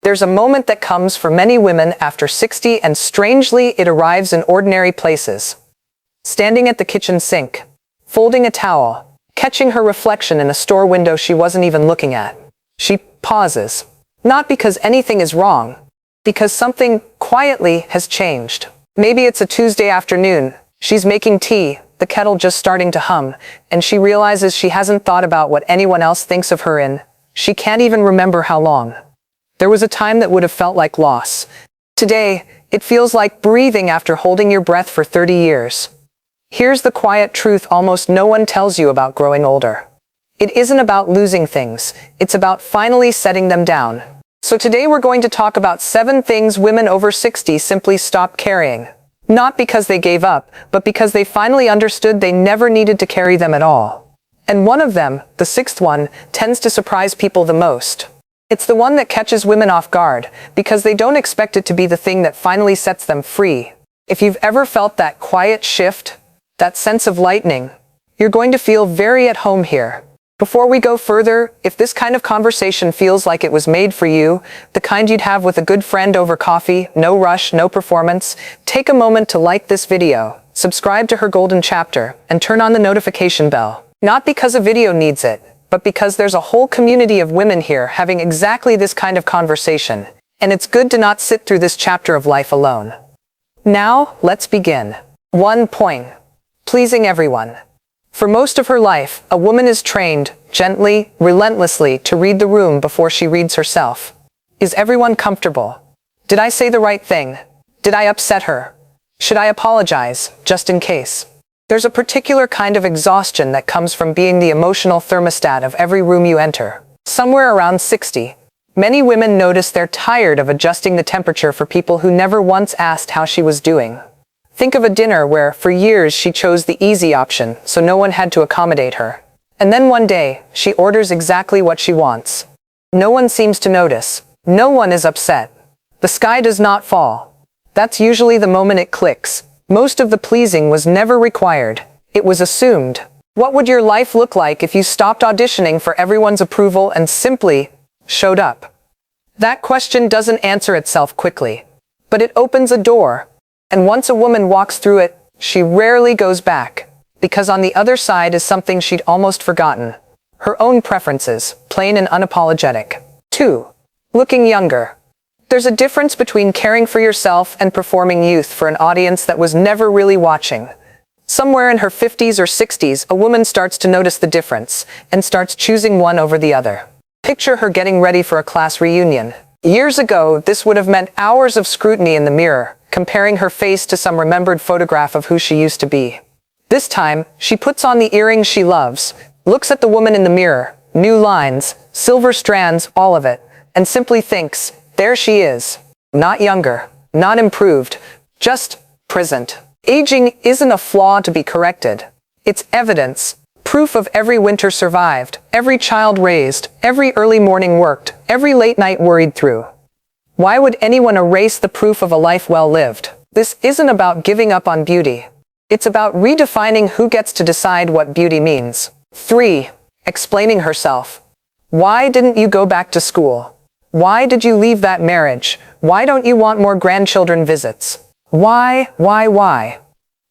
There's a moment that comes for many women after 60, and strangely, it arrives in ordinary places. Standing at the kitchen sink, folding a towel, catching her reflection in a store window she wasn't even looking at. She pauses, not because anything is wrong, because something quietly has changed. Maybe it's a Tuesday afternoon. She's making tea, the kettle just starting to hum, and she realizes she hasn't thought about what anyone else thinks of her in, she can't even remember how long. There was a time that would have felt like loss. Today, it feels like breathing after holding your breath for 30 years. Here's the quiet truth almost no one tells you about growing older. It isn't about losing things, it's about finally setting them down. So today we're going to talk about 7 things women over 60 simply stop carrying. Not because they gave up, but because they finally understood they never needed to carry them at all. And one of them, the 6th one, tends to surprise people the most. It's the one that catches women off guard, because they don't expect it to be the thing that finally sets them free. If you've ever felt that quiet shift, that sense of lightning, you're going to feel very at home here. Before we go further, if this kind of conversation feels like it was made for you, the kind you'd have with a good friend over coffee, no rush, no performance, take a moment to like this video, subscribe to her golden chapter, and turn on the notification bell. Not because a video needs it, but because there's a whole community of women here having exactly this kind of conversation, and it's good to not sit through this chapter of life alone. Now, let's begin. 1 point. Pleasing everyone. For most of her life, a woman is trained, gently, relentlessly, to read the room before she reads herself. Is everyone comfortable? Did I say the right thing? Did I upset her? Should I apologize, just in case? There's a particular kind of exhaustion that comes from being the emotional thermostat of every room you enter. Somewhere around 60, many women notice they're tired of adjusting the temperature for people who never once asked how she was doing. Think of a dinner where, for years, she chose the easy option, so no one had to accommodate her. And then one day, she orders exactly what she wants. No one seems to notice. No one is upset. The sky does not fall. That's usually the moment it clicks. Most of the pleasing was never required. It was assumed. What would your life look like if you stopped auditioning for everyone's approval and simply showed up? That question doesn't answer itself quickly, but it opens a door. And once a woman walks through it, she rarely goes back, because on the other side is something she'd almost forgotten. Her own preferences, plain and unapologetic. 2. Looking younger. There's a difference between caring for yourself and performing youth for an audience that was never really watching. Somewhere in her 50s or 60s, a woman starts to notice the difference, and starts choosing one over the other. Picture her getting ready for a class reunion. Years ago, this would have meant hours of scrutiny in the mirror, comparing her face to some remembered photograph of who she used to be. This time, she puts on the earrings she loves, looks at the woman in the mirror, new lines, silver strands, all of it, and simply thinks, there she is. Not younger, not improved, just present. Aging isn't a flaw to be corrected. It's evidence, proof of every winter survived, every child raised, every early morning worked, every late night worried through. Why would anyone erase the proof of a life well lived? This isn't about giving up on beauty. It's about redefining who gets to decide what beauty means. 3. Explaining herself. Why didn't you go back to school? Why did you leave that marriage? Why don't you want more grandchildren visits? Why?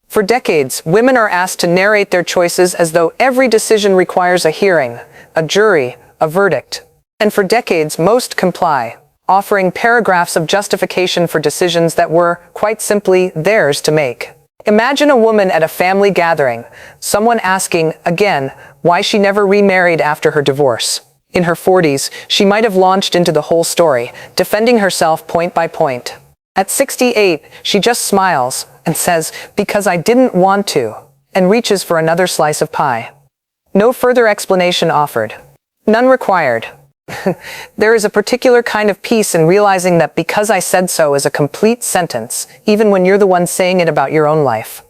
For decades, women are asked to narrate their choices as though every decision requires a hearing, a jury, a verdict. And for decades, most comply, offering paragraphs of justification for decisions that were, quite simply, theirs to make. Imagine a woman at a family gathering, someone asking, again, why she never remarried after her divorce. In her 40s, she might have launched into the whole story, defending herself point by point. At 68, she just smiles and says, because I didn't want to, and reaches for another slice of pie. No further explanation offered. None required. There is a particular kind of peace in realizing that because I said so is a complete sentence, even when you're the one saying it about your own life.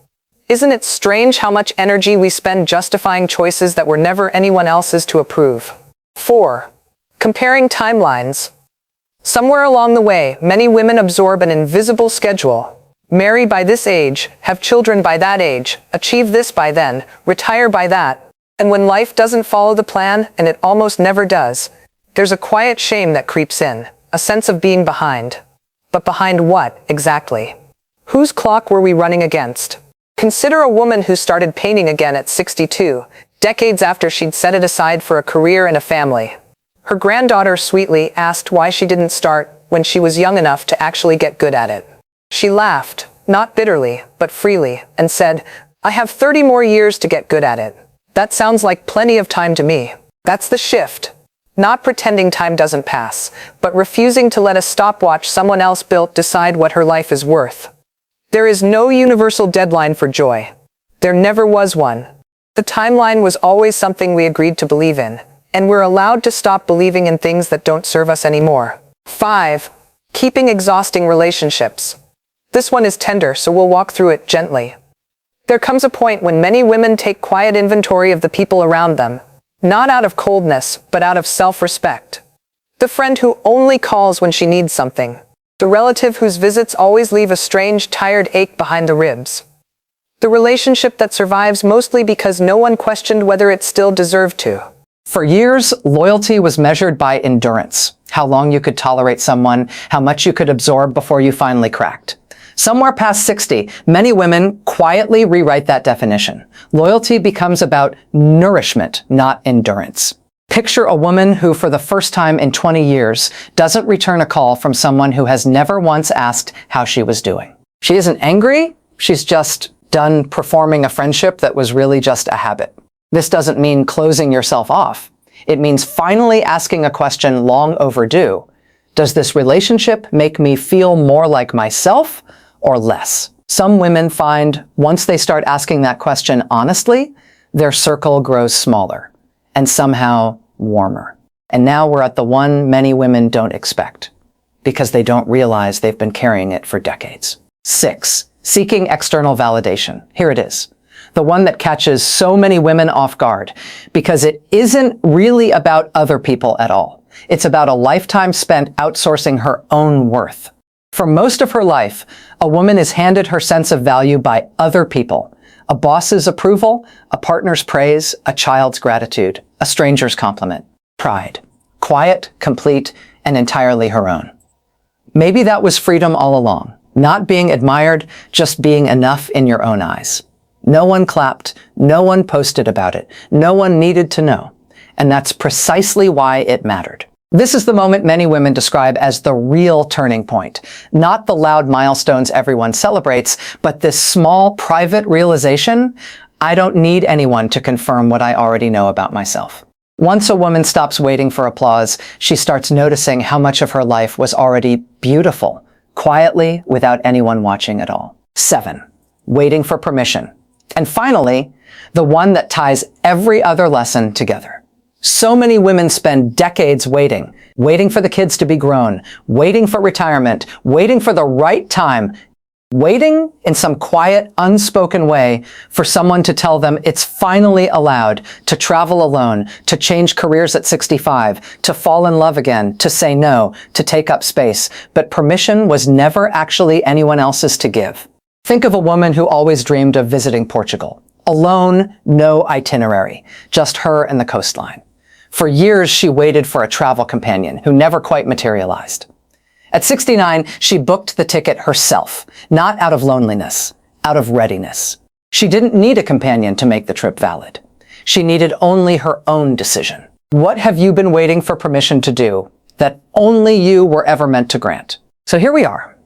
Isn't it strange how much energy we spend justifying choices that were never anyone else's to approve? 4. Comparing timelines. Somewhere along the way, many women absorb an invisible schedule. Marry by this age, have children by that age, achieve this by then, retire by that. And when life doesn't follow the plan, and it almost never does, there's a quiet shame that creeps in, a sense of being behind. But behind what, exactly? Whose clock were we running against? Consider a woman who started painting again at 62, decades after she'd set it aside for a career and a family. Her granddaughter sweetly asked why she didn't start when she was young enough to actually get good at it. She laughed, not bitterly, but freely, and said, "I have 30 more years to get good at it. That sounds like plenty of time to me." That's the shift. Not pretending time doesn't pass, but refusing to let a stopwatch someone else built decide what her life is worth. There is no universal deadline for joy. There never was one. The timeline was always something we agreed to believe in, and we're allowed to stop believing in things that don't serve us anymore. 5. Keeping exhausting relationships. This one is tender, so we'll walk through it gently. There comes a point when many women take quiet inventory of the people around them, not out of coldness, but out of self-respect. The friend who only calls when she needs something. The relative whose visits always leave a strange, tired ache behind the ribs. The relationship that survives mostly because no one questioned whether it still deserved to. For years, loyalty was measured by endurance. How long you could tolerate someone, how much you could absorb before you finally cracked. Somewhere past 60, many women quietly rewrite that definition. Loyalty becomes about nourishment, not endurance. Picture a woman who, for the first time in 20 years, doesn't return a call from someone who has never once asked how she was doing. She isn't angry, she's just done performing a friendship that was really just a habit. This doesn't mean closing yourself off. It means finally asking a question long overdue. Does this relationship make me feel more like myself or less? Some women find once they start asking that question honestly, their circle grows smaller and somehow warmer. And now we're at the one many women don't expect because they don't realize they've been carrying it for decades. 6. Seeking external validation. Here it is. The one that catches so many women off guard because it isn't really about other people at all. It's about a lifetime spent outsourcing her own worth. For most of her life, a woman is handed her sense of value by other people. A boss's approval, a partner's praise, a child's gratitude, a stranger's compliment. Pride. Quiet, complete, and entirely her own. Maybe that was freedom all along. Not being admired, just being enough in your own eyes. No one clapped, no one posted about it, no one needed to know. And that's precisely why it mattered. This is the moment many women describe as the real turning point. Not the loud milestones everyone celebrates, but this small, private realization, I don't need anyone to confirm what I already know about myself. Once a woman stops waiting for applause, she starts noticing how much of her life was already beautiful, quietly, without anyone watching at all. 7. Waiting for permission. And finally, the one that ties every other lesson together. So many women spend decades waiting for the kids to be grown, waiting for retirement, waiting for the right time, waiting in some quiet, unspoken way for someone to tell them it's finally allowed to travel alone, to change careers at 65, to fall in love again, to say no, to take up space. But permission was never actually anyone else's to give. Think of a woman who always dreamed of visiting Portugal. Alone, no itinerary, just her and the coastline. For years, she waited for a travel companion who never quite materialized. At 69, she booked the ticket herself, not out of loneliness, out of readiness. She didn't need a companion to make the trip valid. She needed only her own decision. What have you been waiting for permission to do that only you were ever meant to grant? So here we are.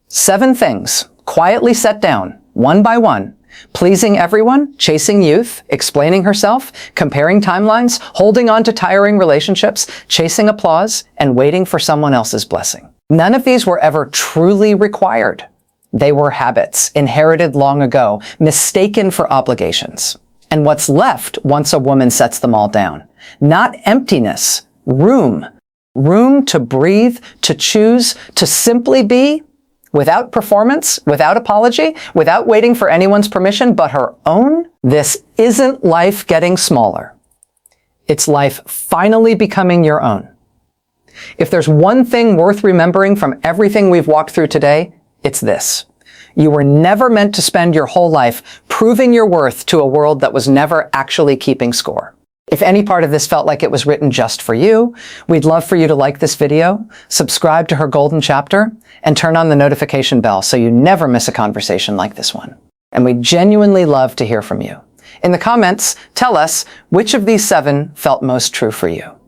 7 things, quietly set down, one by one, pleasing everyone, chasing youth, explaining herself, comparing timelines, holding on to tiring relationships, chasing applause, and waiting for someone else's blessing. None of these were ever truly required. They were habits, inherited long ago, mistaken for obligations. And what's left once a woman sets them all down? Not emptiness, room. Room to breathe, to choose, to simply be, without performance, without apology, without waiting for anyone's permission but her own. This isn't life getting smaller. It's life finally becoming your own. If there's one thing worth remembering from everything we've walked through today, it's this. You were never meant to spend your whole life proving your worth to a world that was never actually keeping score. If any part of this felt like it was written just for you, we'd love for you to like this video, subscribe to her golden chapter, and turn on the notification bell so you never miss a conversation like this one. And we genuinely love to hear from you. In the comments, tell us which of these 7 felt most true for you.